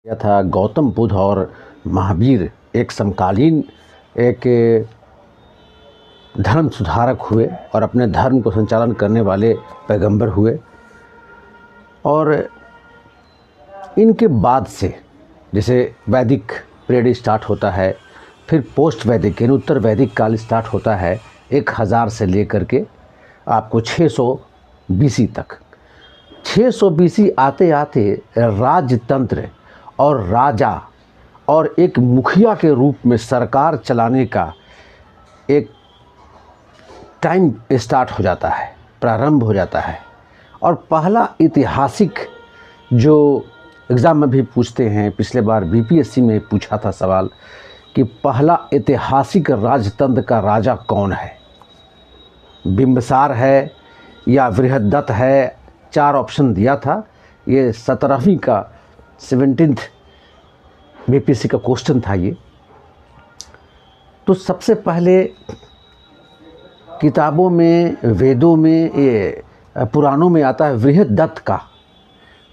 यह था गौतम बुद्ध और महावीर एक समकालीन एक धर्म सुधारक हुए और अपने धर्म को संचालन करने वाले पैगंबर हुए। और इनके बाद से जैसे वैदिक पीरियड स्टार्ट होता है, फिर पोस्ट वैदिक यानी उत्तर वैदिक काल स्टार्ट होता है 1000 से लेकर के आपको 600 BC तक। 600 BC आते आते राजतंत्र और राजा और एक मुखिया के रूप में सरकार चलाने का एक टाइम स्टार्ट हो जाता है, प्रारंभ हो जाता है। और पहला ऐतिहासिक जो एग्ज़ाम में भी पूछते हैं, पिछले बार BPSC में पूछा था सवाल कि पहला ऐतिहासिक राजतंत्र का राजा कौन है, बिंबिसार है या बृहद्रथ है। 4 ऑप्शन दिया था। ये 17वीं का 17th BPSC का क्वेश्चन था ये। तो सबसे पहले किताबों में, वेदों में, ये पुराणों में आता है बृहद्रथ का,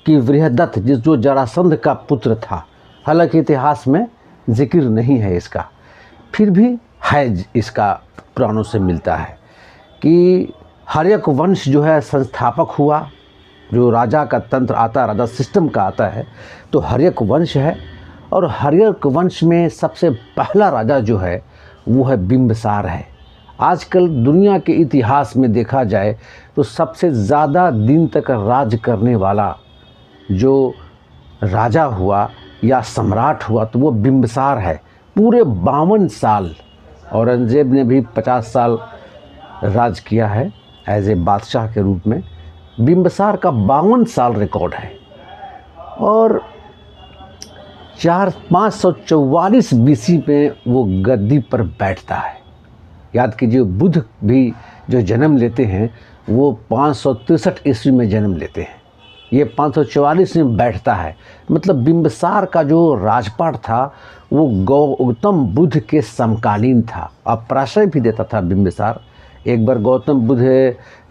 कि बृहद्रथ जो जरासंध का पुत्र था। हालांकि इतिहास में जिक्र नहीं है इसका, फिर भी है, इसका पुराणों से मिलता है कि हर्यक वंश जो है संस्थापक हुआ। जो राजा का तंत्र आता है, राजा सिस्टम का आता है, तो हर्यक वंश है। और हर्यक वंश में सबसे पहला राजा जो है वो है बिंबिसार है। आजकल दुनिया के इतिहास में देखा जाए तो सबसे ज़्यादा दिन तक राज करने वाला जो राजा हुआ या सम्राट हुआ तो वो बिंबिसार है। पूरे 52 साल। औरंगजेब ने भी 50 साल राज किया है एज ए बादशाह के रूप में। बिंबिसार का 52 साल रिकॉर्ड है। और 544 BC में वो गद्दी पर बैठता है। याद कीजिए, बुद्ध भी जो जन्म लेते हैं वो 563 ईस्वी में जन्म लेते हैं, ये 544 में बैठता है। मतलब बिंबिसार का जो राजपाट था वो गौतम बुद्ध के समकालीन था। अब प्राश्रय भी देता था बिंबिसार। एक बार गौतम बुद्ध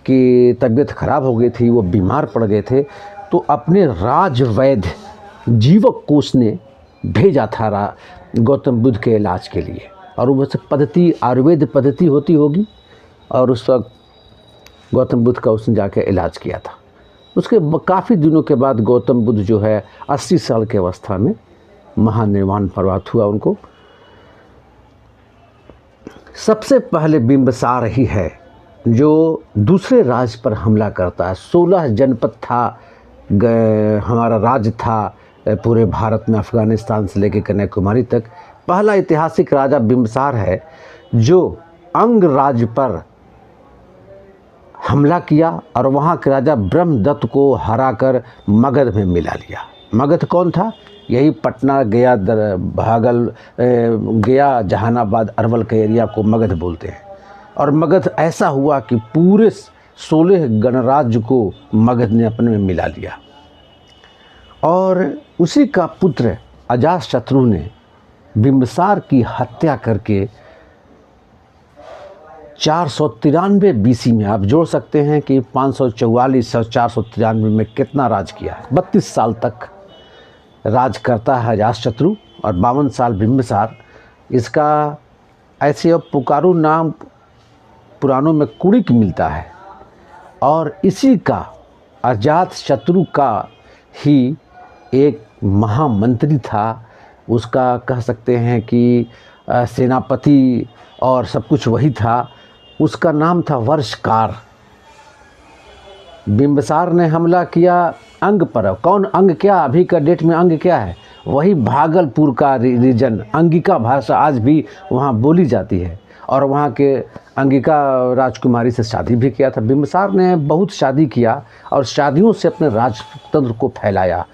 की तबीयत खराब हो गई थी, वो बीमार पड़ गए थे, तो अपने राजवैद्य जीवक कोश ने भेजा था गौतम बुद्ध के इलाज के लिए। और वो पद्धति आयुर्वेद पद्धति होती होगी, और उस वक्त गौतम बुद्ध का उसने जाके इलाज किया था। उसके काफ़ी दिनों के बाद गौतम बुद्ध जो है 80 साल की अवस्था में महानिर्वाण प्राप्त हुआ उनको। सबसे पहले बिंबिसार ही है जो दूसरे राज्य पर हमला करता है। 16 जनपद था, हमारा राज्य था पूरे भारत में, अफ़गानिस्तान से लेकर कन्याकुमारी तक। पहला ऐतिहासिक राजा बिंबिसार है जो अंग राज्य पर हमला किया और वहाँ के राजा ब्रह्मदत्त को हराकर मगध में मिला लिया। मगध कौन था? यही पटना, गया, गया, जहानाबाद, अरवल के एरिया को मगध बोलते हैं। और मगध ऐसा हुआ कि पूरे 16 गणराज्य को मगध ने अपने में मिला लिया। और उसी का पुत्र अजातशत्रु ने बिंबिसार की हत्या करके 493 BC में, आप जोड़ सकते हैं कि 544 और 493 में कितना राज किया है। 32 साल तक राज करता है अजातशत्रु और 52 साल बिंबिसार। इसका ऐसे अब पुकारु नाम पुराणों में कुड़िक मिलता है। और इसी का अजातशत्रु का ही एक महामंत्री था, उसका कह सकते हैं कि सेनापति और सब कुछ वही था। उसका नाम था वर्षकार। बिंबिसार ने हमला किया अंग पर। कौन अंग? क्या अभी का डेट में अंग क्या है? वही भागलपुर का रीजन। अंगिका भाषा आज भी वहाँ बोली जाती है। और वहाँ के अंगिका राजकुमारी से शादी भी किया था। बिंबिसार ने बहुत शादी किया और शादियों से अपने राजतंत्र को फैलाया।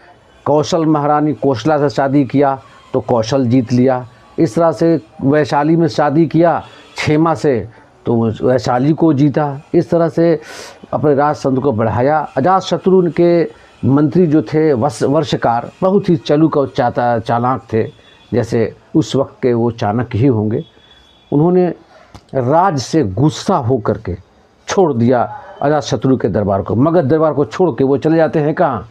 कौशल महारानी कौशला से शादी किया तो कौशल जीत लिया। इस तरह से वैशाली में शादी किया क्षेमा से तो वैशाली को जीता। इस तरह से अपने राजतंत्र को बढ़ाया। अजातशत्रु के मंत्री जो थे वर्षकार बहुत ही चालुक और चालाक थे, जैसे उस वक्त के वो चाणक्य ही होंगे। उन्होंने राज से गुस्सा हो करके छोड़ दिया अजातशत्रु के दरबार को। मगध दरबार को छोड़ के वो चले जाते हैं कहाँ?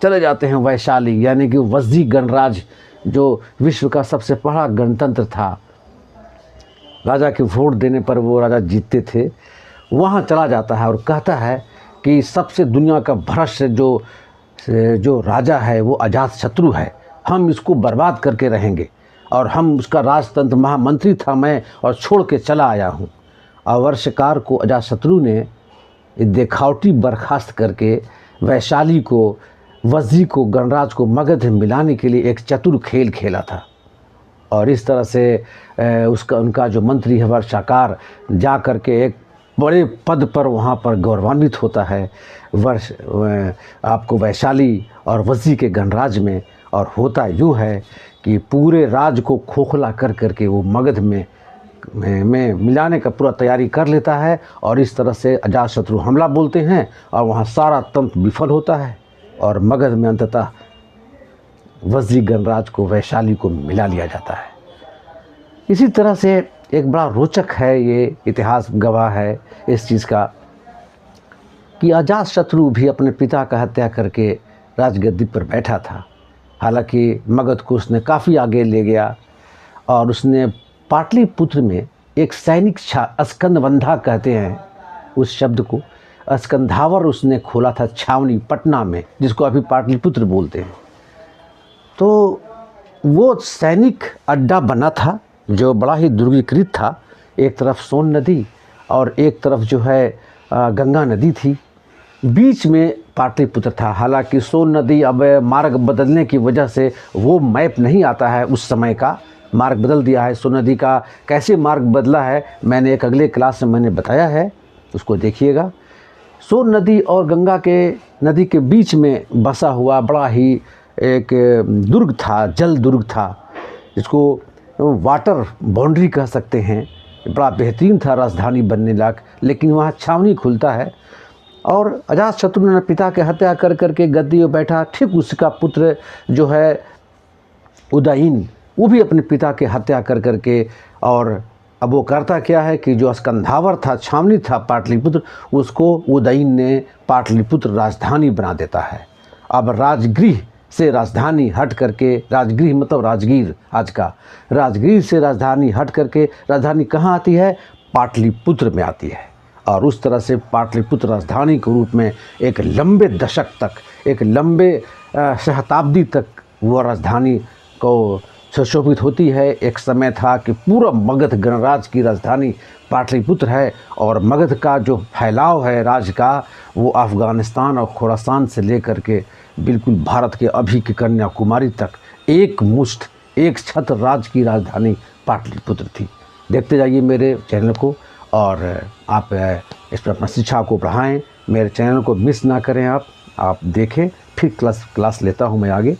चले जाते हैं वैशाली, यानी कि वज्जी गणराज जो विश्व का सबसे बड़ा गणतंत्र था, राजा के वोट देने पर वो राजा जीतते थे, वहाँ चला जाता है और कहता है कि सबसे दुनिया का भ्रष्ट जो राजा है वो अजातशत्रु है, हम इसको बर्बाद करके रहेंगे और हम उसका राजतंत्र महामंत्री था मैं और छोड़ के चला आया हूँ। और वर्षकार को अजातशत्रु ने देखावटी बर्खास्त करके वैशाली को, वज्जी को, गणराज को मगध में मिलाने के लिए एक चतुर खेल खेला था। और इस तरह से उनका जो मंत्री है वर्षाकार जा कर के एक बड़े पद पर वहाँ पर गौरवान्वित होता है आपको वैशाली और वज्जी के गणराज में। और होता यूँ है कि पूरे राज को खोखला कर करके वो मगध में मिलाने का पूरा तैयारी कर लेता है और इस तरह से अजातशत्रु हमला बोलते हैं और वहाँ सारा तंत्र विफल होता है और मगध में अंततः वज्जी गणराज को, वैशाली को मिला लिया जाता है। इसी तरह से एक बड़ा रोचक है, ये इतिहास गवाह है इस चीज़ का कि अजातशत्रु भी अपने पिता का हत्या करके राजगद्दी पर बैठा था। हालांकि मगध को उसने काफ़ी आगे ले गया और उसने पाटलिपुत्र में एक सैनिक स्कंदबंधा कहते हैं उस शब्द को, स्कंधावर उसने खोला था छावनी पटना में, जिसको अभी पाटलिपुत्र बोलते हैं। तो वो सैनिक अड्डा बना था जो बड़ा ही दुर्गीकृत था। एक तरफ सोन नदी और एक तरफ जो है गंगा नदी थी, बीच में पाटलिपुत्र था। हालांकि सोन नदी अब मार्ग बदलने की वजह से वो मैप नहीं आता है, उस समय का मार्ग बदल दिया है। सोन नदी का कैसे मार्ग बदला है मैंने एक अगले क्लास में मैंने बताया है, उसको देखिएगा। सोन नदी और गंगा के नदी के बीच में बसा हुआ बड़ा ही एक दुर्ग था, जल दुर्ग था, जिसको वाटर बाउंड्री कह सकते हैं। बड़ा बेहतरीन था राजधानी बनने लायक, लेकिन वहाँ छावनी खुलता है। और अजातशत्रु ने पिता के हत्या कर करके गद्दी पर बैठा। ठीक उसका पुत्र जो है उदयीन, वो भी अपने पिता के हत्या कर करके, और अब वो करता क्या है कि जो स्कंधावर था, छावनी था पाटलिपुत्र, उसको उदयीन ने पाटलिपुत्र राजधानी बना देता है। अब राजगृह से राजधानी हट करके, राजगृह मतलब राजगीर, आज का राजगीर से राजधानी हट करके राजधानी कहाँ आती है? पाटलिपुत्र में आती है। और उस तरह से पाटलिपुत्र राजधानी के रूप में एक लंबे दशक तक, एक लंबे शताब्दी तक वो राजधानी को सुशोभित होती है। एक समय था कि पूरा मगध गणराज की राजधानी पाटलिपुत्र है और मगध का जो फैलाव है राज का, वो अफ़गानिस्तान और खुरासान से लेकर के बिल्कुल भारत के अभी की कन्याकुमारी तक एक मुश्त, एक छत्र राज की राजधानी पाटलिपुत्र थी। देखते जाइए मेरे चैनल को और आप इस पर अपना शिक्षा को बढ़ाएं। मेरे चैनल को मिस ना करें, आप देखें। फिर क्लास लेता हूं मैं आगे।